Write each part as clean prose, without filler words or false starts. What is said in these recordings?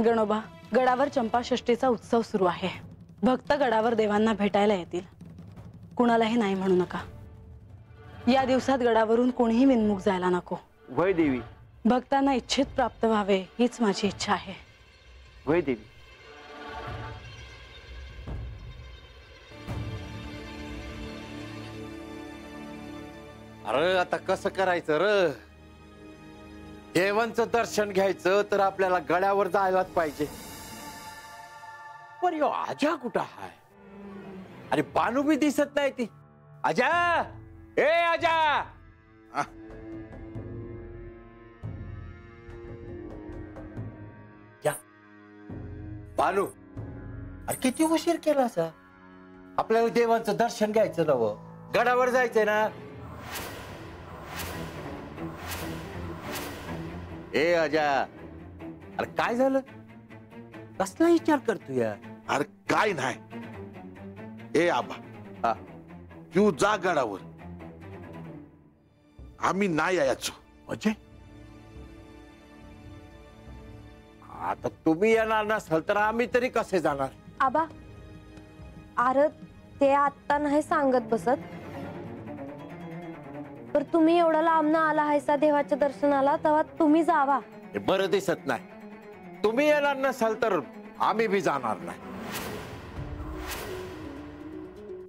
गणोबा, गडावर चंपाषष्ठीचा उत्सव सुरू आहे। भक्त गडावर देवांना भेटायला येतील, कुणालाही नाही म्हणू नका। या दिवसात गडावरून कोणीही विनमुख जायला नको। वय देवी। भक्तांना इच्छित प्राप्त व्हावे हीच माझी इच्छा आहे। वय देवी। अरे आता कसं करायचं र? देवांचं दर्शन घ्यायचं तर आपल्याला गडावर जायलाच पाहिजे। पण यो आजा कुठं हाय? अरे बानू बी दिसत नाही ती। आजा, ए आजा। या बानू, अरे किती उशीर केला असा? आपल्याला देवांचं दर्शन घ्यायचं ना, गडावर जायचंय ना। ए आजा, अरे काय झालं? कसला विचार करतो या? अरे काय नाही। ए आबा, तू जा गडावर, आम्ही नाही यायचो। म्हणजे आता तुम्ही येणार नसाल तर आम्ही तरी कसे जाणार? आबा, अरे ते आता नाही सांगत बसत, पर तुम्ही एवढा लांब आला आहेसा देवाच्या दर्शनाला, तेव्हा तुम्ही जावा। हे बरं दिसत नाही। तुम्ही येणार नसाल तर आम्ही बी जाणार नाही।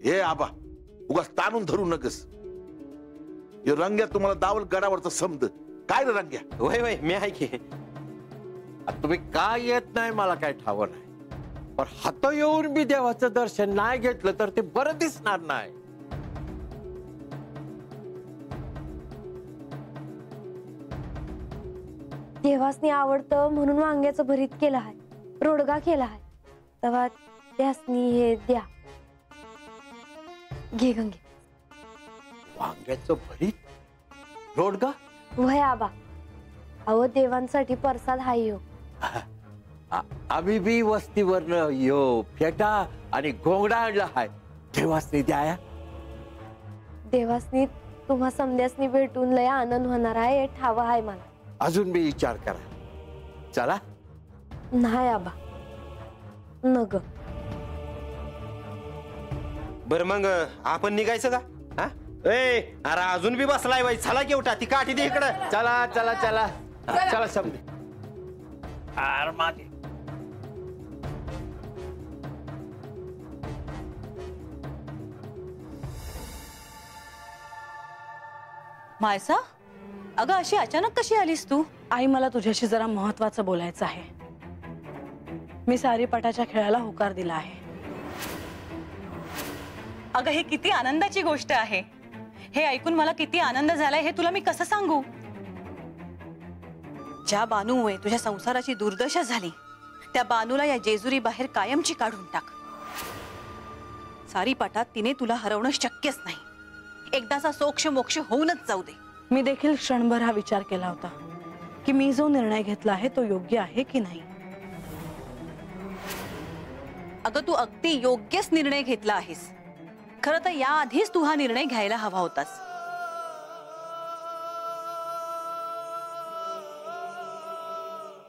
ए आबा, उगाच ताणून धरू नकस। हे रंग्या तुम्हाला दावल गडावरचा समज काय रे रंग्या? वय वय, मी आहे की। तुम्ही काय येत नाही मला काय ठाव नाही, पण हात येऊन बी देवाचं दर्शन नाही घेतलं तर ते बरं दिसणार नाही। देवासनी आवडतं म्हणून वांग्याचं भरीत केलं आहे, रोडगा केला आहे, तेव्हा त्यासनी हे द्या। घे गंगे। वांग्याचं भरीत, रोडगा? वय आबा, अहो देवांसाठी प्रसाद हाय हो। आम्ही बी वस्तीवर यो फेटा आणि घोंगडा आणला हाय, देवासनी द्या। देवासनी तुम्हा समद्यासनी भेटून लय आनंद होणार आहे हे ठाव आहे मला। अजून बी विचार करा। चला। नाही आबा, नग। बर मग आपण निघायचं का? हा? ए, अरे अजून बी बसलाय बाई, चला केवटा ती काठी दे इकडं। चला चला चला चला समजे। अरे मागे मायसा, अगं अशी अचानक कशी आलीस तू? आई, मला तुझ्याशी जरा महत्वाचं बोलायचं आहे। मी सारीपाटाच्या खेळाला होकार दिला आहे। अगं हे किती आनंदाची गोष्ट आहे। हे ऐकून मला किती आनंद झालाय हे तुला मी कसं सांगू। ज्या बानूमुळे तुझ्या संसाराची दुर्दशा झाली त्या बानूला या जेजुरी बाहेर कायमची काढून टाक। सारीपाटात तिने तुला हरवणं शक्यच नाही। एकदाचा सोक्ष मोक्ष होऊनच जाऊ दे। मी देखील क्षणभर हा विचार केला होता की मी जो निर्णय घेतला आहे तो योग्य आहे की नाही। अगं तू अगदी योग्यच निर्णय घेतला आहेस। खरं तर याआधीच तू हा निर्णय घ्यायला हवा होतास।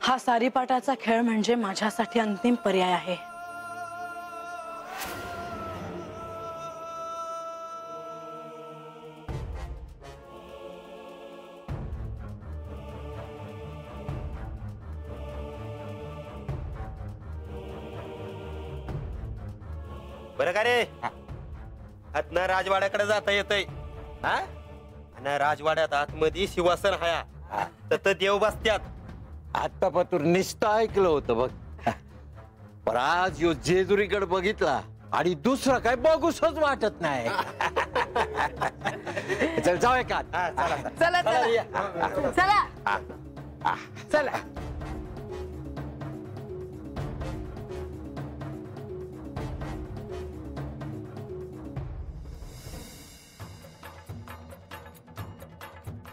हा सारीपाटाचा खेळ म्हणजे माझ्यासाठी अंतिम पर्याय आहे। बरं का रे, आतनं राजवाड्याकडे जाता येतय। हा, आणि राजवाड्यात आतमध्ये शिवासन हाया, तर देव बसत्यात। आता पतूर निष्ठा ऐकलं होतं बघ, पण आज यो जेजुरीकडे बघितला आणि दुसरं काय बघूसच वाटत नाही। चल जाऊया का? चला चला चला चला।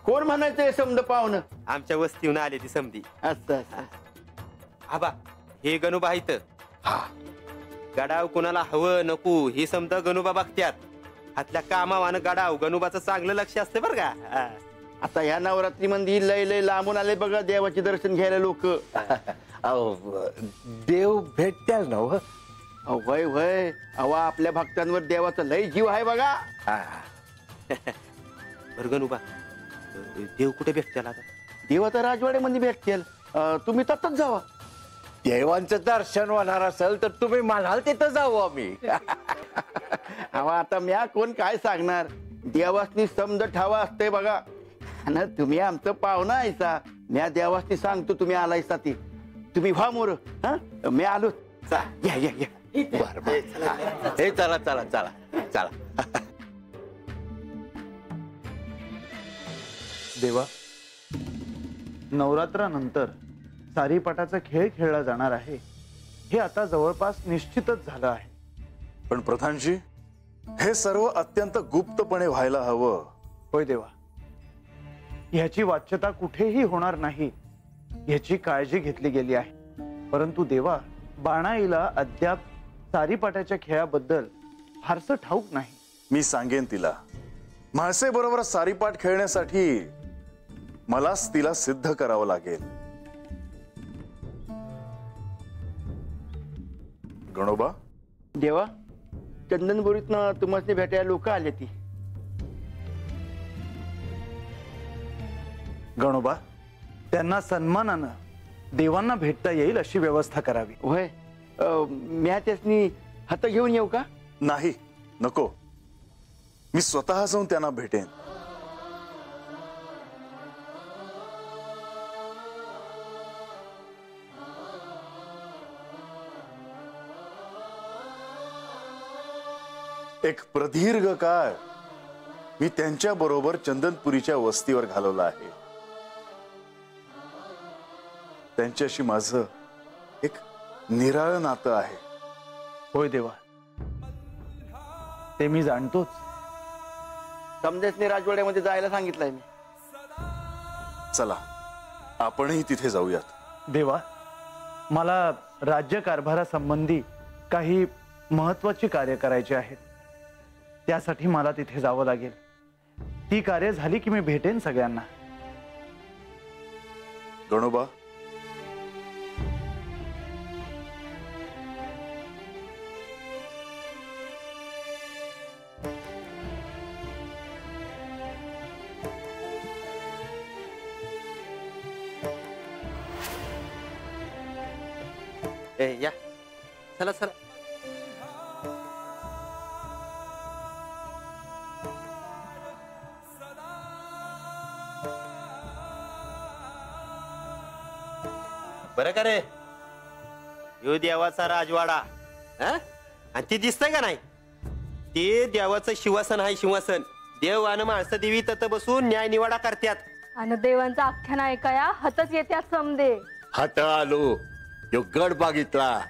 कोण म्हणायचंय समद पाहुणं? आमच्या वस्तीहून आले ती समधी। असं आबा, हे गणोबा इथं। गडाव कुणाला हवं नको हे समजा गणोबा बघत्यात। हातल्या कामावानं गडाव गणोबाचं चांगलं लक्ष असतं बरं का। आता ह्या नवरात्री मध्ये लय लय लांबून आले बघा देवाचे दर्शन घ्यायला लोक। देव भेटत्याल ना हो? वय वय अहो आपल्या भक्तांवर देवाचा लय जीव आहे बघा. बरं गणोबा देव कुठे भेटत्याला आता? देवाचा राजवाड्यामध्ये भेटतील. तुम्ही तसंच जावा. देवांचं दर्शन होणार असेल तर तुम्ही म्हणाल तिथं जाऊ आम्ही. अहो आता म्या कोण काय सांगणार. देवासनी समज ठावा असते बघा. आणि तुम्ही आमचं पाहुणा आहेसा. म्या देवासनी सांगतो तुम्ही आलायसा ती. तुम्ही व्हा मोर. हा मी आलो. या या या. बरं हे चला चला चला चला. देवा, नवरात्रानंतर सारीपाटाचा खेळ खेळला जाणार आहे हे आता जवळपास निश्चितच झालं आहे. पण प्रधानजी, हे सर्व अत्यंत गुप्तपणे व्हायला हवं. होय देवा, ह्याची वाच्यता कुठेही होणार नाही याची काळजी घेतली गेली आहे. परंतु देवा, बाणाईला अद्याप सारीपाटाच्या खेळाबद्दल फारसं ठाऊक नाही. मी सांगेन तिला. म्हाळसे बरोबर सारीपाट खेळण्यासाठी मलाच तिला सिद्ध करावं लागेल. गणोबा, देवा, चंदनपुरीतनं तुम्हाला भेटायला लोक आले ती. गणोबा, त्यांना सन्मानानं देवांना भेटता येईल अशी व्यवस्था करावी. होय, म्या त्यासनी हात घेऊन येऊ का? नाही, नको. मी स्वतः जाऊन त्यांना भेटेन. एक प्रदीर्घ काळ मी त्यांच्या बरोबर चंदनपुरीच्या वस्तीवर घालवला आहे. त्यांच्याशी माझं एक निराळं नातं आहे. होय देवा, ते मी जाणतोच. समजेसने राजवाड्यामध्ये जायला सांगितलंय मी. चला, आपणही तिथे जाऊयात. देवा, मला राज्यकारभारासंबंधी काही महत्वाची कार्य करायची आहेत. त्यासाठी मला तिथे जावं लागेल. ती कार्य झाली की मी भेटेन सगळ्यांना. गणोबा, या चला चला. बरं का रे, यो देवाचा राजवाडा. आणि ती दिसतंय का नाही? ते देवाचं शिवासन आहे. शिवासन. देव आणि माणसं देवी तत बसून न्याय निवाडा करतात. आणि देवांचा आख्यान ऐकाया हातच येत्यात समदे. हात आलो. यो गड बघितला,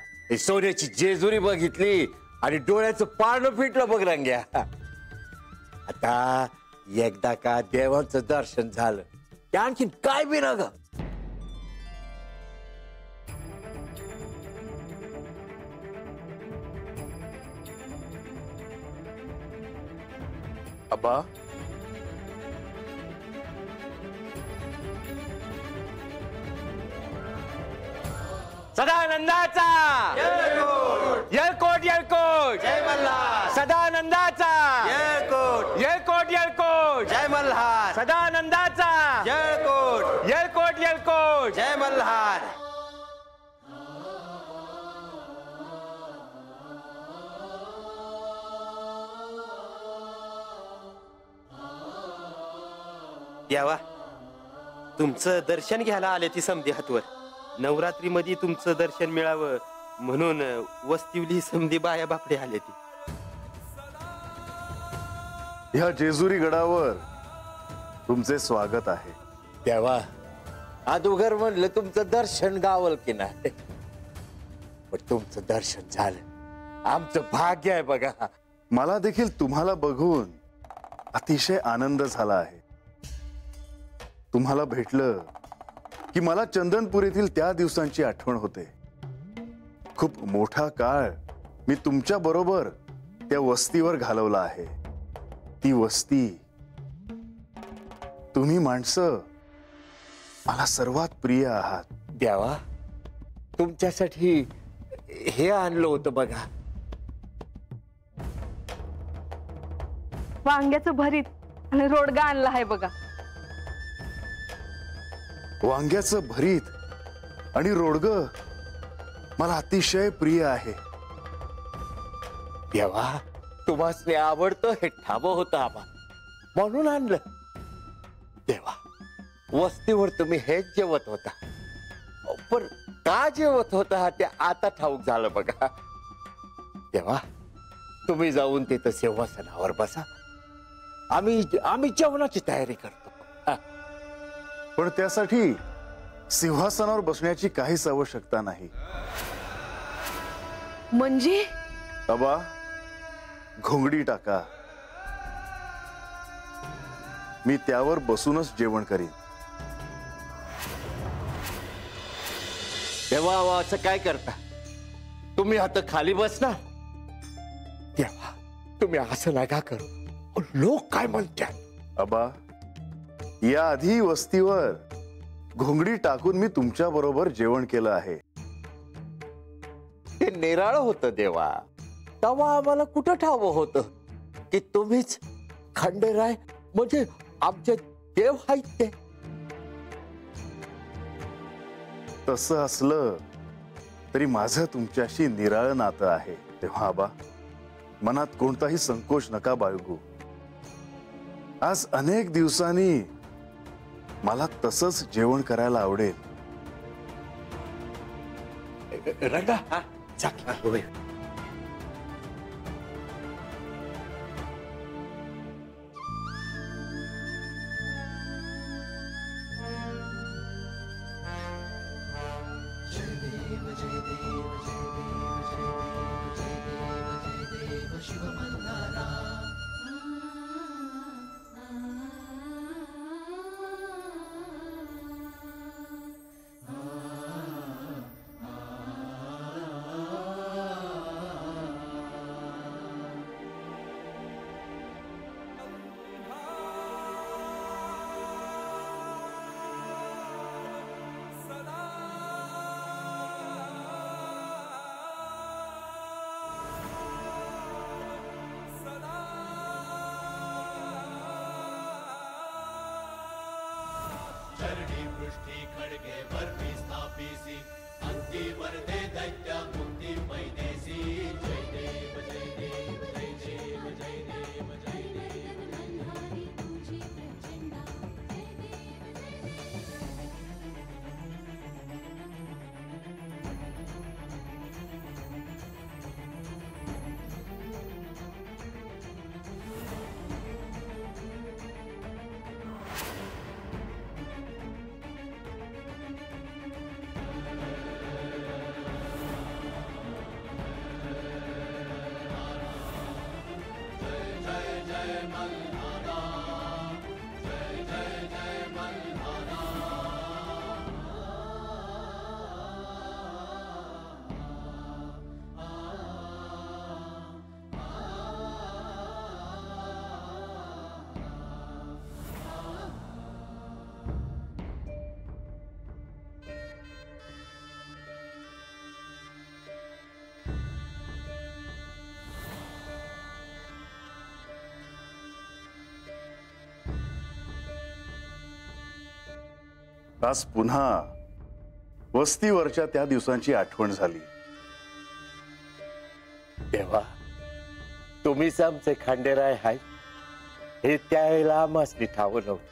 सोन्याची जेजुरी बघितली आणि डोळ्याचं पारणं फिटलं बघ रंग्या. आता एकदा का देवांचं दर्शन झालं की आणखीन काय बी ना ग. अब्बा, सदानंदाचा येळकोट येळकोट. जय मल्हार. सदानंदाचा येळकोट. येळकोट येळकोट. जय मल्हार. सदानंदाचा येळकोट. येळकोट येळकोट. जय मल्हार. देवा, तुमचं दर्शन घ्यायला आले ती समधी हातवर. नवरात्री मध्ये तुमचं दर्शन मिळावं म्हणून वस्तीवली समधी बाया बापडे आले ती. ह्या जेजुरी गडावर तुमचे स्वागत आहे. देवा, अदोगर म्हणलं तुमचं दर्शन गावल की नाही, पण तुमचं दर्शन झालं. आमचं भाग्य आहे बघा. मला देखील तुम्हाला बघून अतिशय आनंद झाला आहे. तुम्हाला भेटलं की मला चंदनपुरीतील त्या दिवसांची आठवण होते. खूप मोठा काळ मी तुमच्या बरोबर त्या वस्तीवर घालवला आहे. ती वस्ती, तुम्ही माणसं मला सर्वात प्रिय आहात. देवा, तुमच्यासाठी हे आणलं होतं बघा. वांग्याचं भरीत आणि रोडगा आणला आहे बघा. वांग्याचं भरीत आणि रोडगं मला अतिशय प्रिय आहे. देवा, तुम्हाला आवडतं हे ठावं होतं आबा, म्हणून आणलं. देवा, वस्तीवर तुम्ही हेच जेवत होता, पण का जेवत होता ते आता ठाऊक झालं बघा. देवा, तुम्ही जाऊन तिथं सिंहासनावर बसा, आम्ही जेवणाची तयारी करतो. पण त्यासाठी सिंहासनावर बसण्याची काहीच आवश्यकता नाही. म्हणजे आबा, घोंगडी टाका, मी त्यावर बसूनच जेवण करीन. देवा, असं काय करता तुम्ही? आता खाली बसना. देवा, तुम्ही असं नका करू, लोक काय म्हणतात. आबा, या आधी वस्तीवर घोंगडी टाकून मी तुमच्या बरोबर जेवण केलं आहे. ते निराळ होतं देवा. तेव्हा आम्हाला कुठं ठावं होतं की तुम्हीच खंडेराय म्हणजे आमचे देव आहेत ते. तसं असलं तरी माझं तुमच्याशी निराळ नातं आहे. तेव्हा आबा, मनात कोणताही संकोच नका बाळगू. आज अनेक दिवसांनी मला तसंच जेवण करायला आवडेल. रंगा, होय. आज पुन्हा वस्तीवरच्या त्या दिवसांची आठवण झाली. देवा, तुम्हीच आमचे खंडेराय हाय हे त्यावेळेला आम्हाला ठावं नव्हतं.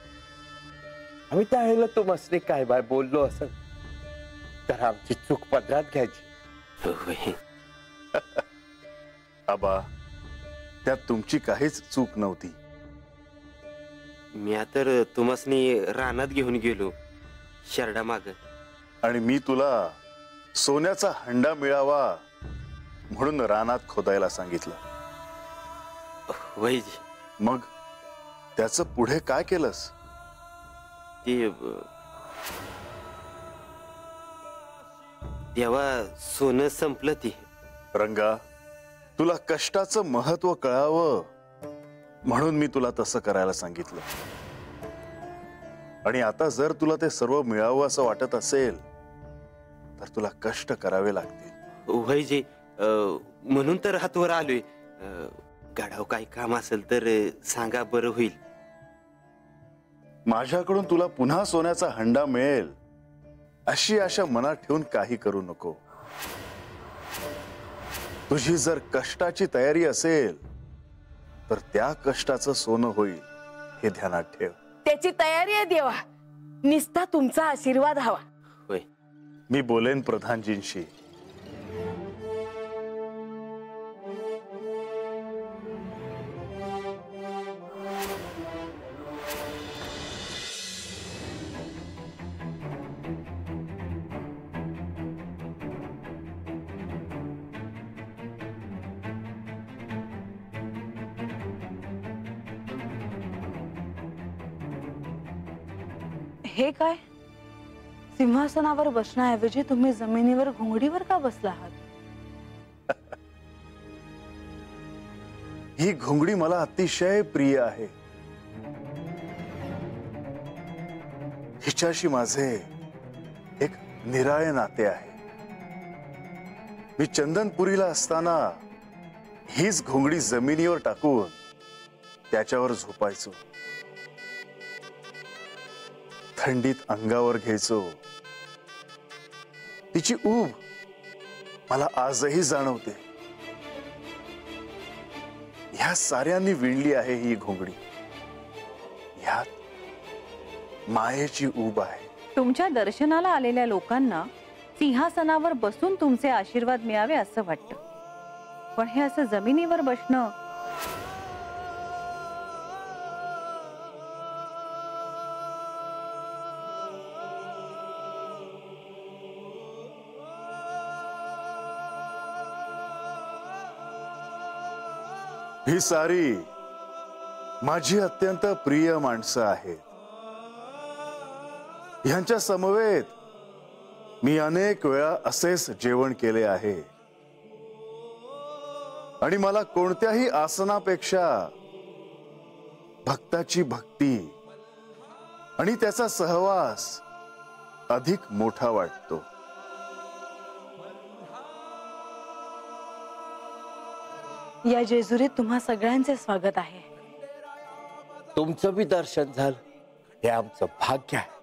आम्ही त्यावेळेला तुम्हाला काय बाय बोललो असेल तर आमची चूक पदरात घ्यायची. आबा, त्यात तुमची काहीच चूक नव्हती. मी तर तुमसनी रानात घेऊन गेलो शरडा माग, आणि मी तुला सोन्याचा हंडा मिळावा म्हणून रानात खोदायला सांगितलं. वैजी, मग त्याचं पुढे काय केलंस? ते देवा, सोनं संपलं. ते रंगा, तुला कष्टाचं महत्व कळावं म्हणून मी तुला तसं करायला सांगितलं. आणि आता जर तुला ते सर्व मिळावं असं वाटत असेल तर तुला कष्ट करावे लागतील. वैजी म्हणून तर हातवर आलोय. गडाव काही काम असेल तर सांगा, बरं होईल. माझ्याकडून तुला पुन्हा सोन्याचा हंडा मिळेल अशी आशा मनात ठेवून काही करू नको. तुझी जर कष्टाची तयारी असेल तर त्या कष्टाचं सोनं होईल हे ध्यानात ठेव. त्याची तयारी आहे देवा, निस्ता तुमचा आशीर्वाद हवा. होय, मी बोलेन प्रधानजींशी. हे काय, सिंहासनावर बसण्याऐवजी तुम्ही जमिनीवर घोंगडीवर का बसला आहात? ही घोंगडी मला अतिशय प्रिय आहे. हिच्याशी माझे एक निराळे नाते आहे. मी चंदनपुरीला असताना हीच घोंगडी जमिनीवर टाकून त्याच्यावर झोपायचो. थंडीत अंगावर घ्यायचो. तिची ऊब मला आजही जाणवते. ह्या साऱ्यांनी विणली आहे ही घोंगडी. ह्यात मायेची ऊब आहे. तुमच्या दर्शनाला आलेल्या लोकांना सिंहासनावर बसून तुमचे आशीर्वाद मिळावे असं वाटतं, पण हे असं जमिनीवर बसणं ही सारी माझी अत्यंत प्रिय माणसं आहेत. ह्यांच्या समवेत मी अनेक वेळा असेच जेवण केले आहे आणि मला कोणत्याही आसनापेक्षा भक्ताची भक्ती आणि त्याचा सहवास अधिक मोठा वाटतो. या जेजुरीत तुम्हा सगळ्यांचे स्वागत आहे. तुमचं बी दर्शन झालं हे आमचं भाग्य आहे.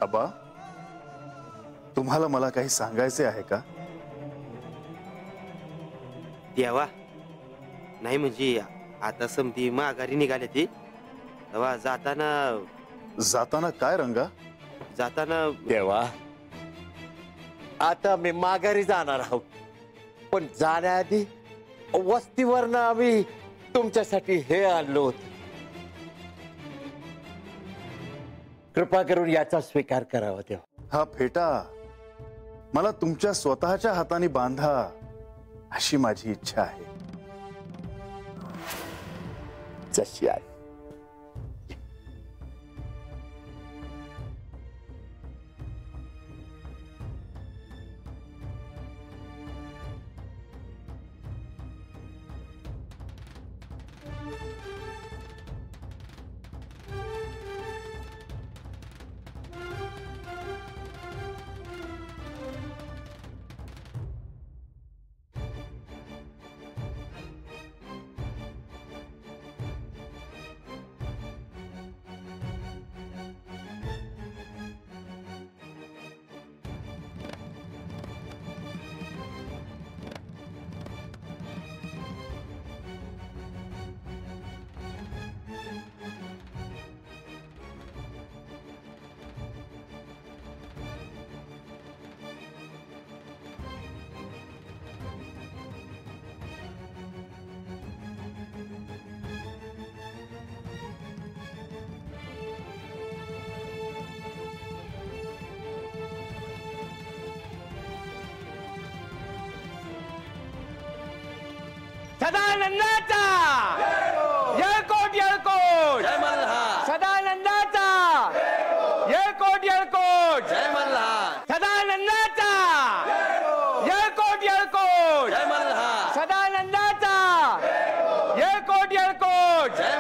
आबा, तुम्हाला मला काही सांगायचे आहे का? देवा, नाही म्हणजे आता समधी माघारी निघाले ती, तेव्हा जाताना काय रंगा? जाताना देवा, आता मी माघारी जाणार आहोत, पण जाण्याआधी वस्तीवरनं आम्ही तुमच्यासाठी हे आणलो होत. कृपा करून याचा स्वीकार करावा देवा. हा फेटा मला तुमच्या स्वतःच्या हाताने बांधा अशी माझी इच्छा आहे. जशी आहे. सदानंदाचा येळकोट येळकोट जय मल्हार. सदानंदाचा येळकोट येळकोट जय मल्हार. सदानंदाचा येळकोट येळकोट जय मल्हार. सदानंदाचा येळकोट येळकोट येळकोट जय